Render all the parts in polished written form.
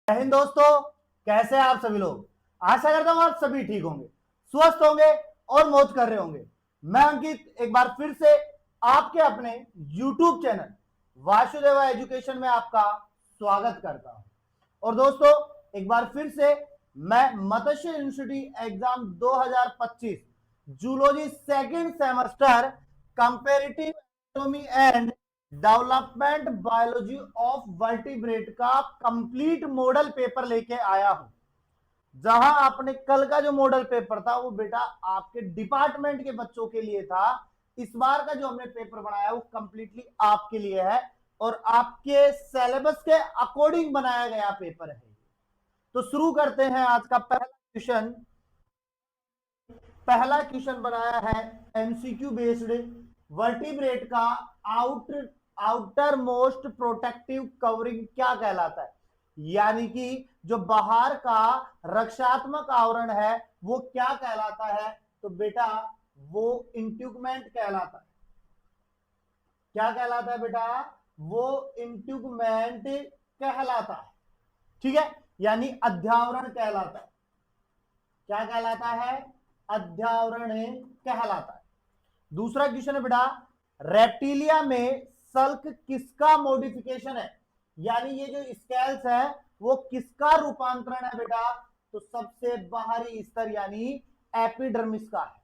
जय हिंद दोस्तों, कैसे हैं आप सभी लोग। आशा करता हूं आप सभी ठीक होंगे, स्वस्थ होंगे और मौज कर रहे होंगे। मैं अंकित एक बार फिर से आपके अपने YouTube चैनल वासुदेवा एजुकेशन में आपका स्वागत करता हूं। और दोस्तों, एक बार फिर से मैं Matsya university exam 2025 zoology second semester comparative anatomy and development biology of vertebrate का कंप्लीट मॉडल पेपर लेके आया हूं। जहां आपने कल का जो मॉडल पेपर था वो बेटा आपके डिपार्टमेंट के बच्चों के लिए था, इस बार का जो हमने पेपर बनाया वो कंप्लीटली आपके लिए है और आपके सिलेबस के अकॉर्डिंग बनाया गया पेपर है। तो शुरू करते हैं आज का पहला क्वेश्चन बनाया है एमसीक्यू बेस्ड। वर्टिब्रेट का आउटर मोस्ट प्रोटेक्टिव कवरिंग क्या कहलाता है, यानी कि जो बाहर का रक्षात्मक आवरण है वो क्या कहलाता है। तो बेटा वो इंट्यूगमेंट कहलाता है। क्या कहलाता है बेटा, वो इंट्यूगमेंट कहलाता है। ठीक है, यानी अध्यावरण कहलाता है। क्या कहलाता है, अध्यावरण कहलाता है। दूसरा क्वेश्चन है बेटा, रेप्टिलिया में सल्क किसका मॉडिफिकेशन है, यानी ये जो स्केल्स है वो किसका रूपांतरण है बेटा। तो सबसे बाहरी स्तर यानी एपिडर्मिस का है।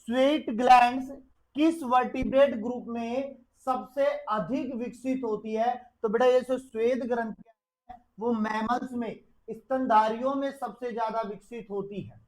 स्वेट ग्लैंड्स किस वर्टिब्रेट ग्रुप में सबसे अधिक विकसित होती है। तो बेटा ये जो श्वेत ग्रंथियां है वो मैमल्स में, स्तनधारियों में सबसे ज्यादा विकसित होती है।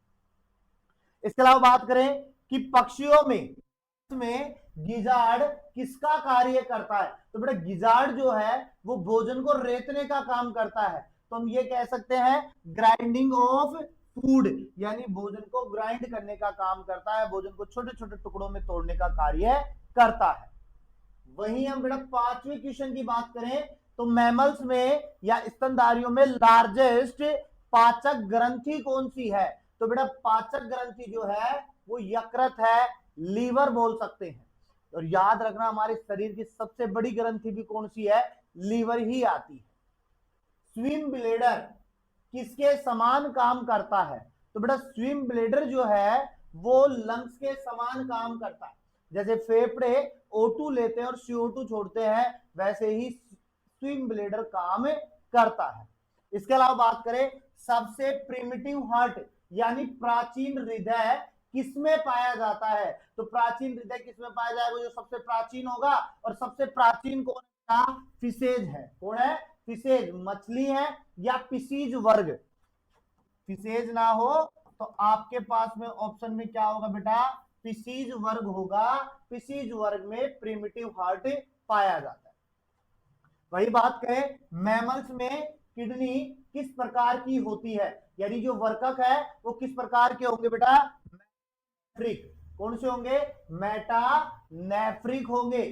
इसके अलावा बात करें कि पक्षियों में गिजार्ड किसका कार्य करता है। तो बेटा गिजार्ड जो है वो भोजन को रेतने का काम करता है। तो हम ये कह सकते हैं ग्राइंडिंग ऑफ फूड, यानी भोजन को ग्राइंड करने का काम करता है, भोजन को छोटे छोटे टुकड़ों में तोड़ने का कार्य करता है। वहीं हम बेटा पांचवें क्वेश्चन की बात करें तो मैमल्स में या स्तनधारियों में लार्जेस्ट पाचक ग्रंथि कौन सी है। तो बेटा पाचक ग्रंथि जो है वो यकृत है, लीवर बोल सकते हैं। और याद रखना हमारे शरीर की सबसे बड़ी ग्रंथि भी कौन सी है, लीवर ही आती है। स्विम ब्लेडर किसके समान काम करता है। तो बेटा स्विम ब्लेडर जो है वो लंग्स के समान काम करता है। जैसे फेफड़े O2 लेते हैं और CO2 छोड़ते हैं, वैसे ही स्विम ब्लेडर काम करता है। इसके अलावा बात करें सबसे प्रिमिटिव हार्ट यानी प्राचीन हृदय किसमें पाया जाता है। तो प्राचीन हृदय किसमें पाया जाएगा, जो सबसे प्राचीन होगा। और सबसे प्राचीन कौन है, फिशेज है। कौन है, फिशेज, मछली है या फिशीज वर्ग। फिशेज ना हो तो आपके पास में ऑप्शन में क्या होगा बेटा, फिशीज वर्ग होगा। फिशीज वर्ग में प्रिमिटिव हार्ट पाया जाता है। वही बात करें मैमल्स में किडनी किस प्रकार की होती है, यानी जो वर्कक है वो किस प्रकार के होंगे बेटा, मेटानेफ्रिक। कौन से होंगे, मेटानेफ्रिक होंगे।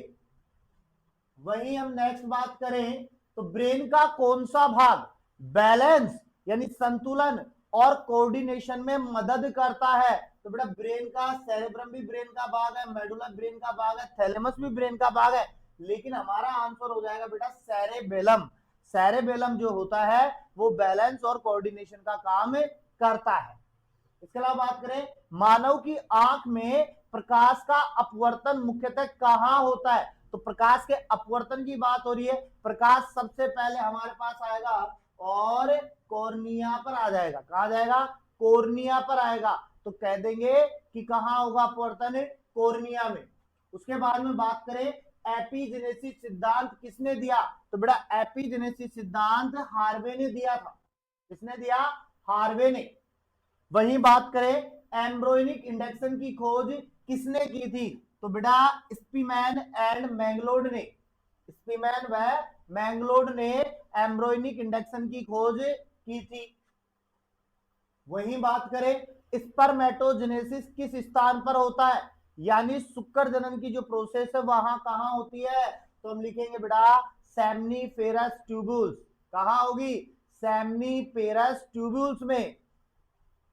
वहीं हम नेक्स्ट बात करें तो ब्रेन का कौन सा भाग बैलेंस यानी संतुलन और कोऑर्डिनेशन में मदद करता है। तो बेटा ब्रेन का सेरेब्रम भी ब्रेन का भाग है, मेडुला ब्रेन का भाग है, थैलेमस भी ब्रेन का भाग है, लेकिन हमारा आंसर हो जाएगा बेटा सेरेबेलम। सेरेबेलम जो होता है वो बैलेंस और कोऑर्डिनेशन का काम करता है। इसके अलावा बात करें मानव की आंख में प्रकाश का अपवर्तन मुख्यतः कहां होता है। तो प्रकाश के अपवर्तन की बात हो रही है, प्रकाश सबसे पहले हमारे पास आएगा और कॉर्निया पर आ जाएगा। कहां जाएगा, कॉर्निया पर आएगा। तो कह देंगे कि कहां होगा अपवर्तन, कॉर्निया में। उसके बाद में बात करें एपिजेनेसिस सिद्धांत किसने दिया। तो बेटा एपिजेनेसिस सिद्धांत हार्वे ने दिया था। किसने दिया, हार्वे ने। वहीं बात करें एम्ब्रोनिक इंडक्शन की खोज किसने की थी। तो बेटा स्पीमैन एंड मैंगलोड ने, स्पीमैन व मैंगलोड ने एम्ब्रोनिक इंडक्शन की खोज की थी। वहीं बात करें स्पर्मेटोजेनेसिस किस स्थान पर होता है, यानी शुक्र जनन की जो प्रोसेस है वहां कहां होती है। तो हम लिखेंगे बेटा सेमनीफेरस ट्यूब्यूल्स। कहां होगी, सेमनीफेरस ट्यूब्यूल्स में।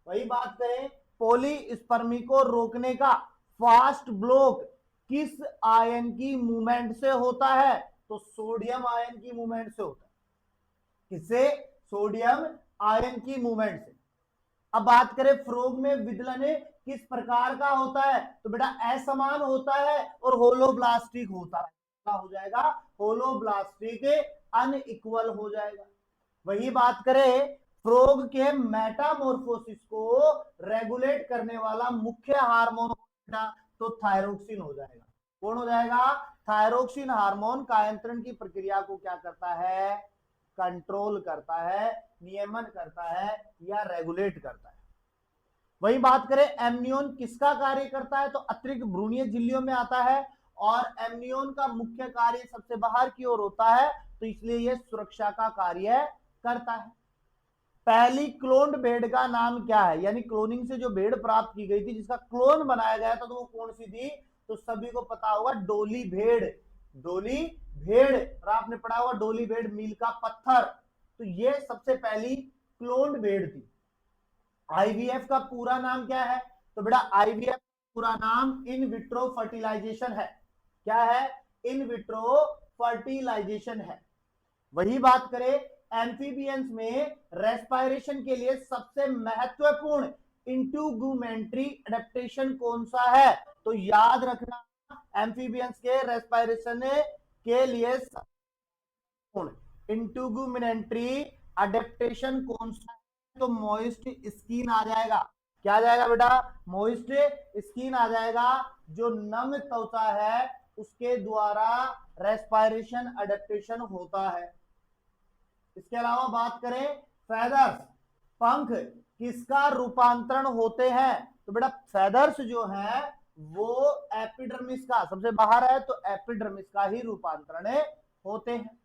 वही बात करें पॉलीस्पर्मी को रोकने का फास्ट ब्लॉक किस आयन की मूवमेंट से होता है। तो सोडियम आयन की मूवमेंट से होता है। किससे, सोडियम आयन की मूवमेंट से। अब बात करें फ्रॉग में विदलन किस प्रकार का होता है, तो बेटा असमान होता है और होलोब्लास्टिक होता है। क्या हो जाएगा, होलोब्लास्टिक अनइक्वल हो जाएगा। वही बात करें फ्रॉग के मेटामॉर्फोसिस को रेगुलेट करने वाला मुख्य हार्मोन तो थायरोक्सिन हो जाएगा। कौन हो जाएगा, थायरोक्सिन हार्मोन कायांतरण की प्रक्रिया को क्या करता है, कंट्रोल करता है, नियमन करता है या रेगुलेट करता है। वही बात करें एमनियोन किसका कार्य करता है, तो अतिरिक्त भ्रूणीय झिल्लियों में आता है और एमनियोन का मुख्य कार्य सबसे बाहर की ओर होता है, तो इसलिए यह सुरक्षा का कार्य करता है। पहली क्लोन्ड भेड़ का नाम क्या है, यानी क्लोनिंग से जो भेड़ प्राप्त की गई थी जिसका क्लोन बनाया गया था, तो वो कौन सी थी, तो सभी को पता होगा डोली भेड़। डोली भेड़, और आपने पढ़ा होगा डोली भेड़ मील का पत्थर, तो ये सबसे पहली क्लोन्ड भेड़ थी। आईवीएफ का पूरा नाम क्या है, तो बेटा आईवीएफ पूरा नाम इन विट्रो फर्टिलाइजेशन है। क्या है, इन विट्रो फर्टिलाइजेशन है। वही बात करें एम्फीबियंस में रेस्पायरेशन के लिए सबसे महत्वपूर्ण इंट्यूगुमेंट्री एडेप्टेशन कौन सा है, तो याद रखना एम्फीबियंस के रेस्पायरेशन के लिए इंट्यूगुमेंट्री एडेप्टेशन कौन सा है, तो मॉइस्ट स्किन आ जाएगा। क्या आ जाएगा बेटा, मॉइस्ट स्किन आ जाएगा। जो नम त्वचा है उसके द्वारा रेस्पायरेशन एडेप्टेशन होता है। इसके अलावा बात करें फेदर्स, पंख किसका रूपांतरण होते हैं, तो बेटा फेदर्स जो है वो एपिडर्मिस का, सबसे बाहर है तो एपिडर्मिस का ही रूपांतरण होते हैं।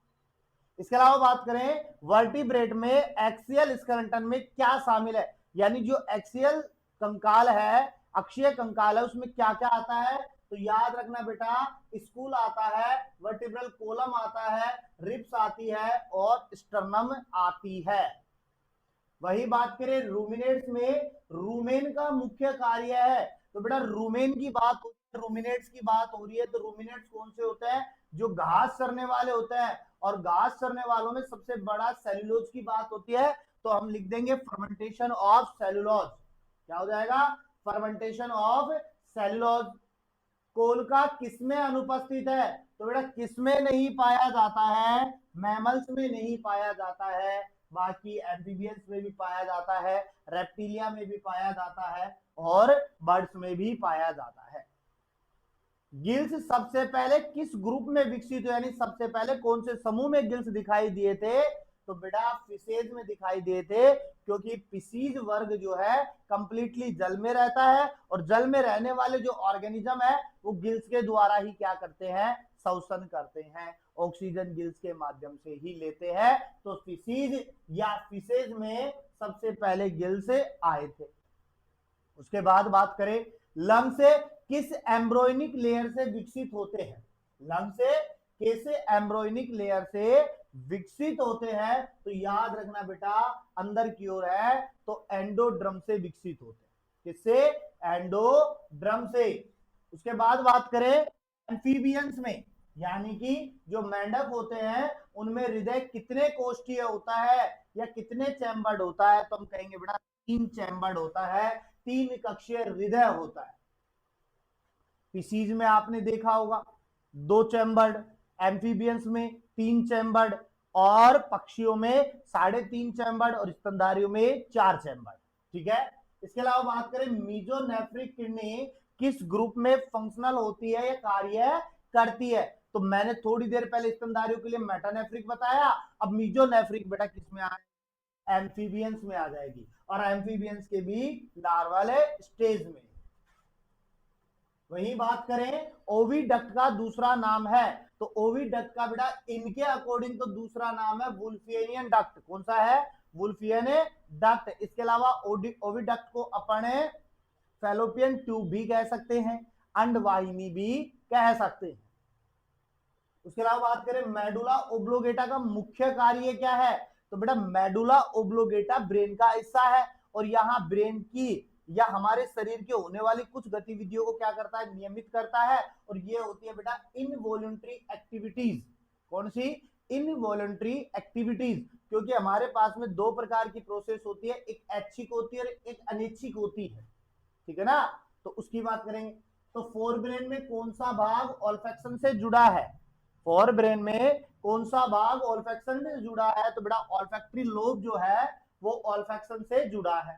इसके अलावा बात करें वर्टिब्रेट में एक्सियल स्केलेटन में क्या शामिल है, यानी जो एक्सियल कंकाल है, अक्षीय कंकाल है, उसमें क्या क्या आता है, तो याद रखना बेटा स्कूल आता है, वर्टिब्रल कोलम आता है, रिब्स आती है और स्टर्नम आती है। वही बात करें रूमिनेट्स में रूमेन का मुख्य कार्य है, तो बेटा रूमेन की बात हो, रूमिनेट्स की बात हो रही है, तो रूमिनेट्स कौन से होते हैं, जो घास चरने वाले होते हैं, और घास चरने वालों में सबसे बड़ा सेल्यूलोज की बात होती है, तो हम लिख देंगे फर्मेंटेशन ऑफ सेल्यूलोज। क्या हो जाएगा, फर्मेंटेशन ऑफ सेल्यूलोज। कोलका किसमें अनुपस्थित है, तो बेटा किसमें नहीं पाया जाता है, मैमल्स में नहीं पाया जाता है, बाकी एम्फीबियंस में भी पाया जाता है, रेप्टिलिया में भी पाया जाता है और बर्ड्स में भी पाया जाता है। गिल्स सबसे पहले किस ग्रुप में विकसित हुए, यानी सबसे पहले कौन से समूह में गिल्स दिखाई दिए थे, तो बेटा फिशेज में दिखाई दिए थे, क्योंकि फिशीज वर्ग जो है कंप्लीटली जल में रहता है और जल में रहने वाले जो ऑर्गेनिज्म है वो गिल्स के द्वारा ही क्या करते हैं, श्वसन करते हैं, ऑक्सीजन गिल्स के माध्यम से ही लेते हैं। तो फिशीज या फिशेज में सबसे पहले गिल्स आए थे। उसके बाद बात करें लंग से किस एम्ब्रोइनिक लेयर से विकसित होते हैं, लंग से कैसे एम्ब्रोइनिक लेयर से विकसित होते हैं, तो याद रखना बेटा अंदर की ओर है तो एंडोड्रम से विकसित होते हैं। किससे, एंडोड्रम से। उसके बाद बात करें एम्फीबियंस में, यानी कि जो मेंढक होते हैं उनमें हृदय कितने कोष्ठीय होता है या कितने चैम्बर्ड होता है, तो हम कहेंगे बेटा 3 चैम्बर्ड होता है, 3 कक्षीय हृदय होता है। फिशीज में आपने देखा होगा 2 चैम्बर्ड, एम्फीबियंस में 3 चैम्बर्ड और पक्षियों में 3.5 चैम्बर्ड और स्तनधारियों में 4 चैम्बर्ड। ठीक है। इसके अलावा बात करें मीजोनेफ्रिक किडनी किस ग्रुप में फंक्शनल होती है या कार्य करती है, तो मैंने थोड़ी देर पहले स्तनधारियों के लिए मेटानेफ्रिक बताया, अब मीजोनेफ्रिक बेटा किसमें आ, एम्फीबियंस में आ जाएगी, और एम्फीबियंस के भी लार्वल स्टेज में। वही बात करें ओविडक्ट का दूसरा नाम है, तो ओविडक्ट का बेटा इनके अकॉर्डिंग तो दूसरा नाम है वुल्फियनियन डक्ट। कौन सा है, वुल्फियन डक्ट। इसके अलावा ओविडक्ट को अपन फैलोपियन ट्यूब भी कह सकते हैं, अंडवाहिनी भी कह सकते हैं। उसके अलावा बात करें मेडुला ओब्लोगेटा का मुख्य कार्य क्या है, तो बेटा मेडुला ओब्लोगेटा ब्रेन का हिस्सा है और यहां ब्रेन की या हमारे शरीर के होने वाली कुछ गतिविधियों को क्या करता है, नियमित करता है, और ये होती है बेटा इनवॉल्यूंटरी एक्टिविटीज। कौन सी, इनवॉलंटरी एक्टिविटीज, क्योंकि हमारे पास में दो प्रकार की प्रोसेस होती है, एक ऐच्छिक होती है और एक अनैच्छिक होती है, ठीक है ना। तो उसकी बात करेंगे। तो फोर ब्रेन में कौन सा भाग ऑल्फैक्शन से जुड़ा है, फोर ब्रेन में कौन सा भाग ऑल्फैक्शन से जुड़ा है, तो बेटा ऑल्फैक्टरी लोब जो है वो ऑल्फैक्शन से जुड़ा है।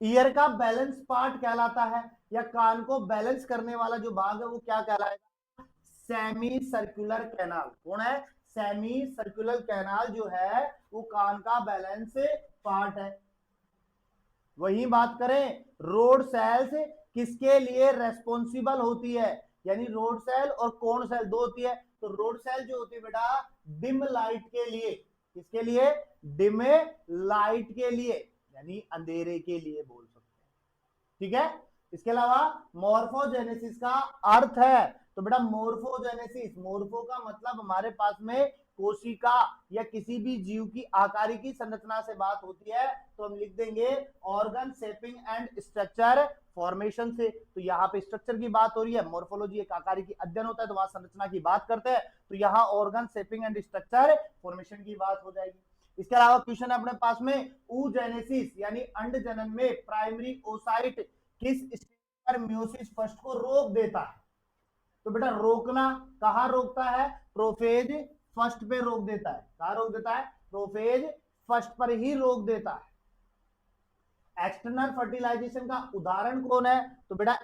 ईयर का बैलेंस पार्ट कहलाता है, या कान को बैलेंस करने वाला जो भाग है वो क्या कहलाएगा, सेमी सर्कुलर कैनाल। कौन है, सेमी सर्कुलर कैनाल जो है वो कान का बैलेंस पार्ट है। वही बात करें, रोड सेल्स किसके लिए रेस्पॉन्सिबल होती है, यानी रोड सेल और कोन सेल दो होती है। तो रोड सेल जो होती है बेटा डिम लाइट के लिए, किसके लिए, डिम लाइट के लिए, यानी अंधेरे के लिए बोल सकते हैं, ठीक है। इसके अलावा मॉर्फोजेनेसिस का अर्थ है, तो बेटा मॉर्फोजेनेसिस, मॉर्फो का मतलब हमारे पास में कोशिका या किसी भी जीव की आकारिकी संरचना से बात होती है, तो हम लिख देंगे organ shaping and structure formation से। तो यहाँ पे स्ट्रक्चर की बात हो रही है, मॉर्फोलॉजी एक आकारिकी अध्ययन होता है, तो वहां संरचना की बात करते हैं, तो यहाँ organ shaping and structure formation की बात हो जाएगी। इसके अलावा क्वेश्चन है अपने पास में oogenesis यानी अंड जनन में प्राइमरी ओसाइट किस स्टेज पर मियोसिस फर्स्ट को रोक देता है, तो बेटा रोकना कहां रोकता है, प्रोफेज फर्स्ट पे रोक देता है। कहां रोक देता है, प्रोफेज फर्स्ट पर ही रोक देता है। एक्सटर्नल फर्टिलाइजेशन का उदाहरण कौन है, तो बेटा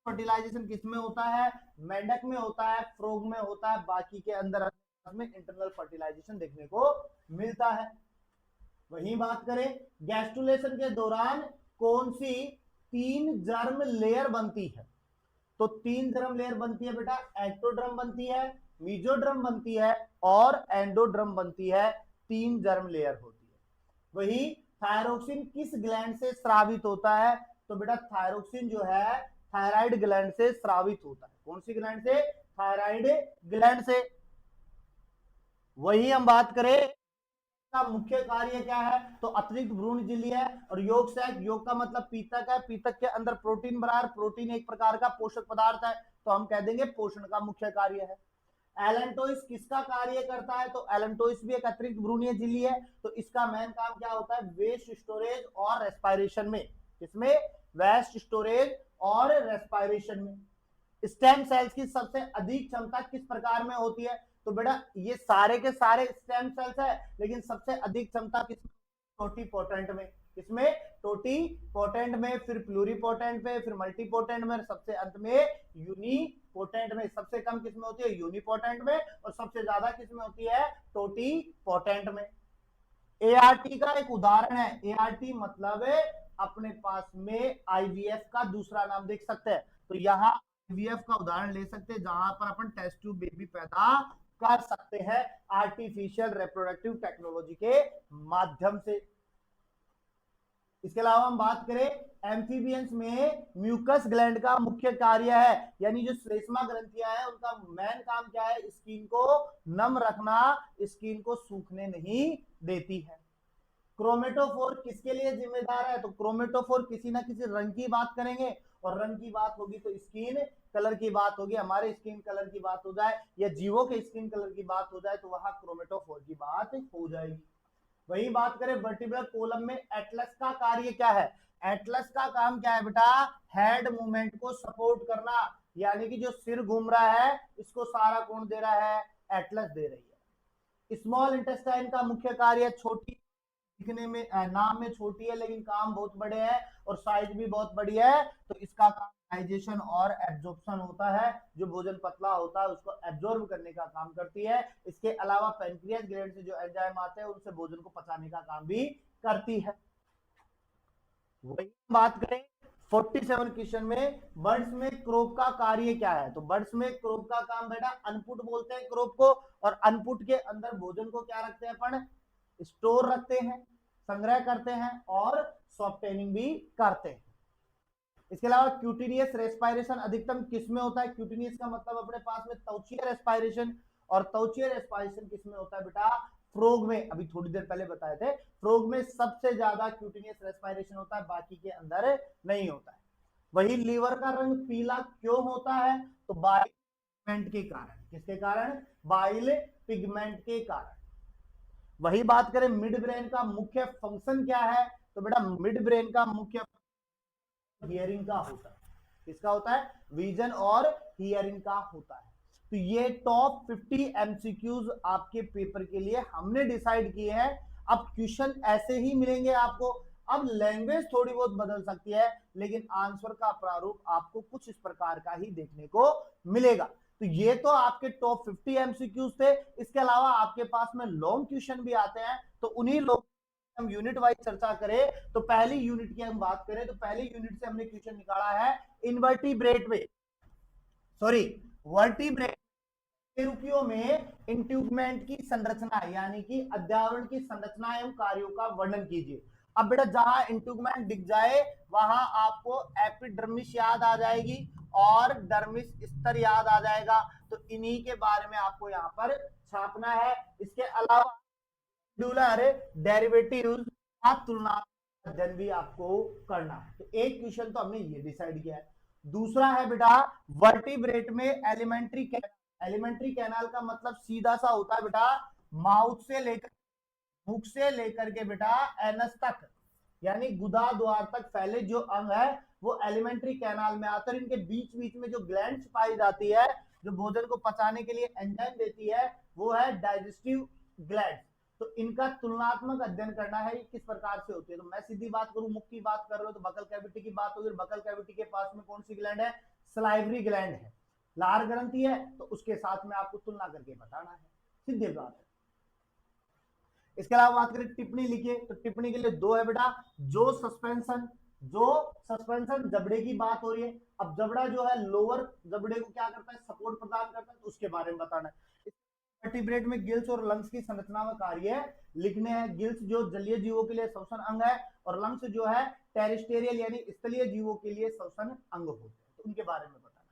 फर्टिलाइजेशन किसमें होता है, मेंढक में होता है, फ्रॉग में होता है, बाकी के अंदर में इंटरनल फर्टिलाइजेशन देखने को मिलता है। वही बात करें, गैस्ट्रुलेशन के दौरान कौन सी तीन जर्म लेयर बनती है, तो तीन जर्म लेयर बनती है बेटा, एक्टोड्रम बनती है, मीजोड्रम बनती है और एंडोड्रम बनती है, तीन जर्म लेयर होती है। वही थायरोक्सिन किस ग्लैंड से स्रावित होता है, तो बेटा थायरोक्सिन जो है थायराइड ग्लैंड से स्रावित होता है। कौन सी ग्लैंड से, थायराइड ग्लैंड से। वही हम बात करें का मुख्य कार्य क्या है, तो अतिरिक्त भ्रूण झिल्ली है और योग सैक, योग का मतलब पीतक है, पीतक के अंदर प्रोटीन भरा है, प्रोटीन एक प्रकार का पोषक पदार्थ है, तो हम कह देंगे पोषण का मुख्य कार्य है। एलेंटोइस किसका कार्य करता है, तो एलेंटोइस भी एक अतिरिक्त भ्रूणीय झिल्ली है, तो इसका मेन काम क्या होता है, वेस्ट स्टोरेज और रेस्पायरेशन में, इसमें वेस्ट स्टोरेज और रेस्पायरेशन में। स्टेम सेल्स की सबसे अधिक क्षमता किस प्रकार में होती है, तो बेटा ये सारे के सारे स्टेम सेल्स है, लेकिन सबसे अधिक क्षमता किसमें, टोटीपोटेंट में, किसमें, टोटीपोटेंट में, फिर प्लूरीपोटेंट में, फिर मल्टीपोटेंट में, सबसे अंत में यूनिपोटेंट में। सबसे कम किसमें होती है, यूनिपोटेंट में, और सबसे ज्यादा किसमें होती है, टोटीपोटेंट में। एआरटी का एक उदाहरण है, एआरटी मतलब है अपने पास में आईवीएफ का दूसरा नाम देख सकते हैं, तो यहाँ आईवीएफ का उदाहरण ले सकते हैं, जहां पर अपन टेस्ट ट्यूब बेबी पैदा कर सकते हैं आर्टिफिशियल रिप्रोडक्टिव टेक्नोलॉजी के माध्यम से। इसके अलावा हम बात करें एम्फीबियंस में म्यूकस ग्लैंड का मुख्य कार्य है, यानी जो श्लेष्मा ग्रंथियां हैं उनका मेन काम क्या है, स्किन को नम रखना, स्किन को सूखने नहीं देती है। क्रोमेटोफोर किसके लिए जिम्मेदार है, तो क्रोमेटोफोर किसी ना किसी रंग की बात करेंगे, और रंग की बात होगी तो स्किन कलर की बात होगी, हमारे स्किन कलर की बात हो जाए या जीवों के स्किन कलर की बात हो जाए तो वहां क्रोमेटोफोर की बात हो जाएगी। वही बात करें वर्टिब्रल कॉलम में एटलस का कार्य क्या है, एटलस का काम क्या है बेटा, हेड मूवमेंट को सपोर्ट करना, यानी कि जो सिर घूम रहा है इसको सारा कौन दे रहा है, एटलस दे रही है। स्मॉल इंटेस्टाइन का मुख्य कार्य, छोटी दिखने में नाम में छोटी है लेकिन काम बहुत बड़े हैं और साइज भी बहुत बड़ी है, तो इसका काम डाइजेशन और एब्जॉर्प्शन होता है, जो भोजन पतला होता है उसको एब्जॉर्ब करने का काम करती है। इसके अलावा पेनक्रियास ग्लैंड से जो एंजाइम आते हैं उनसे भोजन को पचाने का काम भी करती है। वही बात करें 47 क्वेश्चन में, बर्ड्स में क्रोप का कार्य क्या है, तो बर्ड्स में क्रोप का काम बेटा अनपुट बोलते हैं क्रोप को, और अनपुट के अंदर भोजन को क्या रखते हैं अपन, स्टोर रखते हैं, संग्रह करते हैं और सॉफ्टेनिंग भी करते हैं। इसके अलावा क्यूटिनियस रेस्पायरेशन अधिकतम किसमें होता है, क्यूटिनियस का मतलब अपने पास में त्वचीय रेस्पायरेशन, और त्वचीय रेस्पायरेशन किसमें होता है बेटा, फ्रॉग में, अभी थोड़ी देर पहले बताए थे, फ्रॉग में सबसे ज्यादा क्यूटिनियस रेस्पायरेशन होता है, बाकी के अंदर नहीं होता है। वही लीवर का रंग पीला क्यों होता है, तो बाइल के कारण, किसके कारण, बाइल पिगमेंट के कारण। वही बात करें मिड ब्रेन का मुख्य फंक्शन क्या है, तो बेटा मिड ब्रेन का मुख्य हियरिंग का होता है। किसका होता है? विजन और हियरिंग का होता है। तो ये टॉप 50 एमसीक्यूज आपके पेपर के लिए हमने डिसाइड किए हैं। अब क्वेश्चन ऐसे ही मिलेंगे आपको। अब लैंग्वेज थोड़ी बहुत बदल सकती है, लेकिन आंसर का प्रारूप आपको कुछ इस प्रकार का ही देखने को मिलेगा। तो ये तो आपके टॉप 50 एमसीक्यूज थे। इसके अलावा आपके पास में लॉन्ग क्वेश्चन भी आते हैं, तो उन्हीं लोग हम यूनिट वाइज चर्चा करें। तो पहली यूनिट की हम बात करें तो पहली यूनिट से हमने क्वेश्चन निकाला है इनवर्टिब्रेट में, सॉरी वर्टिब्रेट रुकियों में इंट्यूबमेंट की संरचना यानी कि अध्यावरण की संरचना एवं कार्यों का वर्णन कीजिए। अब बेटा जहां इंट्यूबमेंट दिख जाए वहां आपको एपिडर्मिस याद आ जाएगी और डर्मिस स्तर याद आ जाएगा। तो इन्हीं के बारे में आपको यहां पर छापना है। इसके अलावा डेरिवेटिव्स का तुलनात्मक अध्ययन भी आपको करना है। तो एक क्वेश्चन तो हमने ये डिसाइड किया है। दूसरा है बेटा वर्टिब्रेट में एलिमेंट्री कैनाल। एलिमेंट्री कैनाल का मतलब सीधा सा होता है बेटा माउथ से लेकर मुख से लेकर के बेटा एनस तक यानी गुदा द्वार तक फैले जो अंग है वो एलिमेंट्री कैनाल में आकर इनके बीच बीच में जो ग्लैंड्स पाई जाती है जो भोजन को पचाने के लिए एंजाइम देती है वो है डाइजेस्टिव ग्लैंड। तो इनका तुलनात्मक अध्ययन करना है किस प्रकार से होती है। तो मैं सीधी बात करूं मुख की बात कर रहे हो तो बकल कैविटी की बात होगी। बकल कैविटी के पास में कौन सी ग्लैंड है? सलाइवरी ग्लैंड है। लार ग्रंथि है तो उसके साथ में आपको तुलना करके बताना है, सीधी बात है। इसके अलावा बात करें टिप्पणी लिखिए तो टिप्पणी के लिए दो है बेटा। जो सस्पेंशन जबड़े की बात हो रही है। अब जबड़ा जो है लोअर जबड़े को क्या करता है? सपोर्ट प्रदान करता है, तो उसके बारे में बताना है। वर्टिब्रेट में गिल्स और लंग्स की संरचना में कार्य लिखने हैं। गिल्स जो जलीय जीवों के लिए श्वसन अंग है और लंग्स जो है टेरिस्टेरियल यानी स्थलीय जीवों के लिए श्वसन अंग होते हैं, तो उनके बारे में बताना है।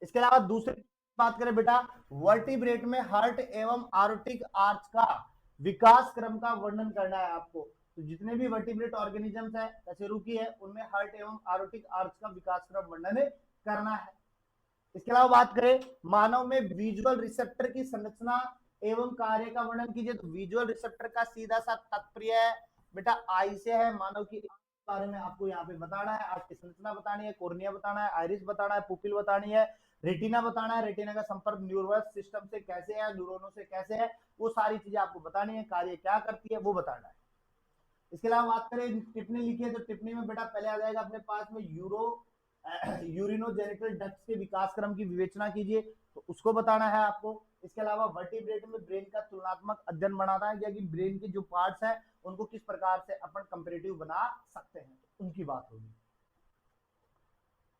इसके अलावा दूसरी बात करें बेटा वर्टिब्रेट में हार्ट एवं आर्टिक आर्च का विकास क्रम का वर्णन करना है आपको। तो जितने भी वर्टिब्रेट ऑर्गेनिजम्स है जैसे रुकी है उनमें हार्ट एवं आर्टिक आर्च का विकास क्रम वर्णन करना है। इसके अलावा बात करें मानव में विजुअल रिसेप्टर की संरचना एवं कार्य का वर्णन कीजिए। तो विजुअल रिसेप्टर का सीधा सा तात्पर्य बेटा आई से है। मानव की बारे में आपको यहाँ पे बताना है, आंख की संरचना बतानी है, कोर्निया बताना है, आइरिस बताना है, पुपिल बतानी है, रेटिना बताना है, रेटिना का संपर्क न्यूरस सिस्टम से कैसे है, न्यूरोनों से कैसे है, वो सारी चीजें आपको बतानी है। कार्य क्या करती है वो बताना है। इसके अलावा बात करें टिप्पणी लिखिए तो टिप्पणी में बेटा पहले आ जाएगा अपने पास में यूरिनोजेनिटल डक्ट्स के विकास क्रम की विवेचना कीजिए, तो उसको बताना है आपको। इसके अलावा वर्टिब्रेट में ब्रेन का तुलनात्मक अध्ययन बनाना है कि ब्रेन के जो पार्ट्स हैं उनको किस प्रकार से अपन कंपैरेटिव बना सकते हैं, तो उनकी बात होगी।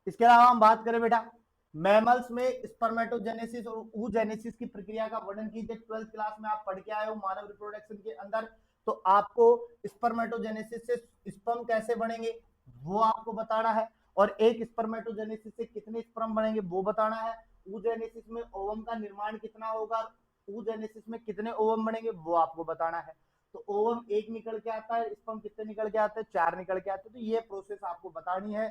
इसके अलावा हम बात करें बेटा मैमल्स में स्पर्मेटोजेनेसिस और ooजेनेसिस की प्रक्रिया का वर्णन कीजिए। 12th क्लास में आप पढ़ के आए हो मानव रिप्रोडक्शन के अंदर, तो आपको स्पर्मेटोजेनेसिस से स्पर्म कैसे बनेंगे वो आपको बताना है, और एक स्पर्मेटोजेनेसिस से कितने स्पर्म बनेंगे वो बताना है। ooजेनेसिस में ओवम का निर्माण कितना होगा, ooजेनेसिस में कितने ओवम बनेंगे वो आपको बताना है। तो ओवम एक निकल के आता है, स्पर्म कितने निकल के आते हैं? 4 निकल के आते हैं। तो ये प्रोसेस आपको बतानी है,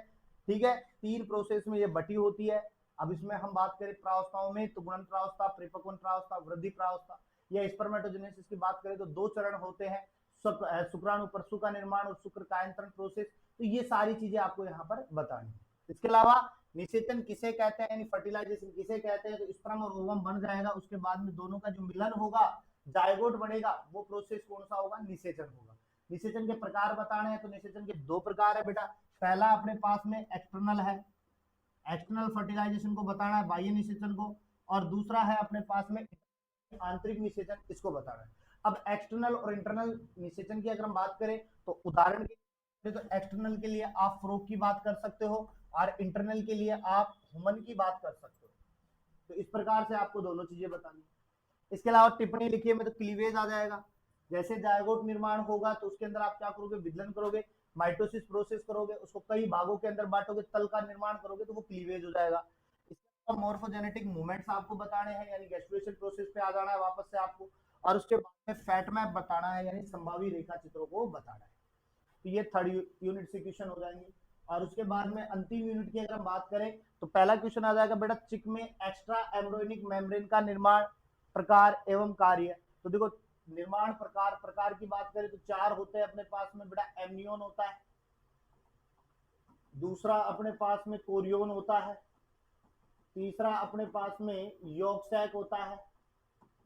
ठीक है। 3 प्रोसेस में ये बटी होती है। अब इसमें हम बात करें प्रावस्थाओं में तो गुणन प्रावस्था, परिपक्वन प्रावस्था, वृद्धि प्रावस्था या स्पर्मेटोजेनेसिस की बात करें तो 2 चरण होते हैं, शुक्राणु परसु का निर्माण और शुक्र कायंत्रण प्रोसेस। तो ये सारी चीजें आपको यहाँ पर बतानी है। इसके अलावा निषेचन किसे कहते हैं यानी फर्टिलाइजेशन किसे कहते हैं? तो स्पर्म और ओवम बन जाएगा, उसके बाद में दोनों का जो मिलन होगा जायगोट बनेगा, वो प्रोसेस कौन सा होगा? निषेचन होगा। निषेचन के प्रकार बताने हैं तो निषेचन के 2 प्रकार है बेटा। पहला अपने पास में एक्सटर्नल है, एक्सटर्नल फर्टिलाइजेशन को बताना है, बाह्य निषेचन को, और दूसरा है अपने पास में आंतरिक निषेचन, इसको बताना है। अब एक्सटर्नल और इंटरनल निषेचन की अगर हम बात करें तो उदाहरण के लिए तो एक्सटर्नल के लिए आप फ्रोग की बात कर सकते हो और इंटरनल के लिए आप ह्यूमन की बात कर सकते हो। तो इस प्रकार से आपको दोनों चीजें बतानी। इसके अलावा टिप्पणी लिखिए में तो क्लीवेज आ जाएगा। जैसे जायगोट निर्माण होगा तो उसके अंदर आप क्या करोगे? विदलन करोगे, माइटोसिस प्रोसेस करोगे, उसको कई भागों के अंदर बांटोगे, तल का निर्माण करोगे, तो वो क्लीवेज हो जाएगा। इसके अलावा मॉर्फोजेनेटिक मूवमेंट्स आपको बताने हैं यानी गैस्ट्रेशन प्रोसेस पे आ जाना है वापस से आपको, और उसके बाद में फैट मैप बताना है यानी संभावी रेखा चित्रों को बताना है। तो ये 3rd यूनिट से क्वेश्चन हो जाएंगे। और उसके बाद में अंतिम यूनिट की अगर हम बात करें तो पहला क्वेश्चन आ जाएगा बेटा चिक में एक्स्ट्रा एम्ब्रोनिक मेम्ब्रेन का निर्माण, प्रकार एवं कार्य। तो देखो निर्माण प्रकार की बात करें तो 4 होते हैं अपने पास में बेटा, एमनियोन होता है, दूसरा अपने पास में कोरियोन होता है, तीसरा अपने पास में योगसैक होता है,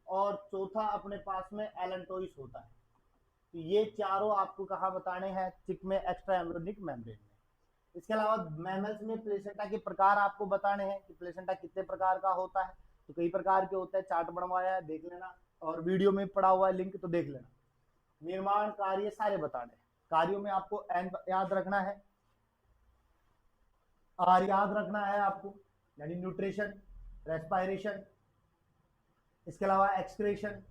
और चौथा अपने पास में एलेंटोइस होता है। तो ये चारों आपको कहाँ बताने हैं, चिक में एक्स्ट्रा एम्ब्रियोनिक मेम्ब्रेन में। इसके अलावा मैमल्स में प्लेसेंटा के प्रकार आपको बताने हैं कि प्लेसेंटा कितने प्रकार का होता है। तो कई प्रकार के होते हैं, चार्ट बनवाया है देख लेना, और वीडियो में पड़ा हुआ है लिंक तो देख लेना। निर्माण कार्य सारे बताने हैं। कार्यों में आपको एन याद रखना है, आर याद रखना है आपको, यानी न्यूट्रिशन, रेस्पायरेशन, इसके अलावा एक्सक्रेशन,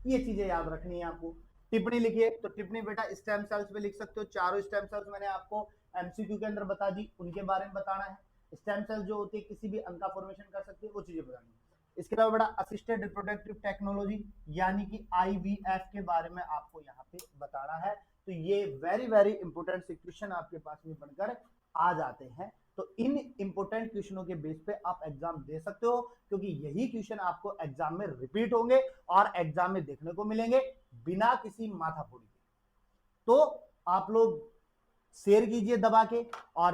ये चीजें याद रखनी है आपको। टिप्पणी लिखिए, तो टिप्पणी बेटा स्टेम सेल्स पे लिख सकते हो। चारों स्टेम सेल्स मैंने आपको एमसीक्यू के अंदर बता दी, उनके बारे में बताना है। स्टेम सेल जो होती है किसी भी अंग का फॉर्मेशन कर सकती है, वो चीजें बतानी है। इसके अलावा बेटा असिस्टेड रिप्रोडक्टिव टेक्नोलॉजी यानी कि आईवीएफ के बारे में आपको यहाँ पे बताना है। तो ये वेरी वेरी इंपोर्टेंट क्वेश्चन आपके पास में बनकर आ जाते हैं। तो इन इंपोर्टेंट क्वेश्चनों के बेस पे आप एग्जाम दे सकते हो, क्योंकि यही क्वेश्चन आपको एग्जाम में रिपीट होंगे और एग्जाम में देखने को मिलेंगे बिना किसी माथाफोड़ी के। तो आप लोग शेयर कीजिए दबा के, और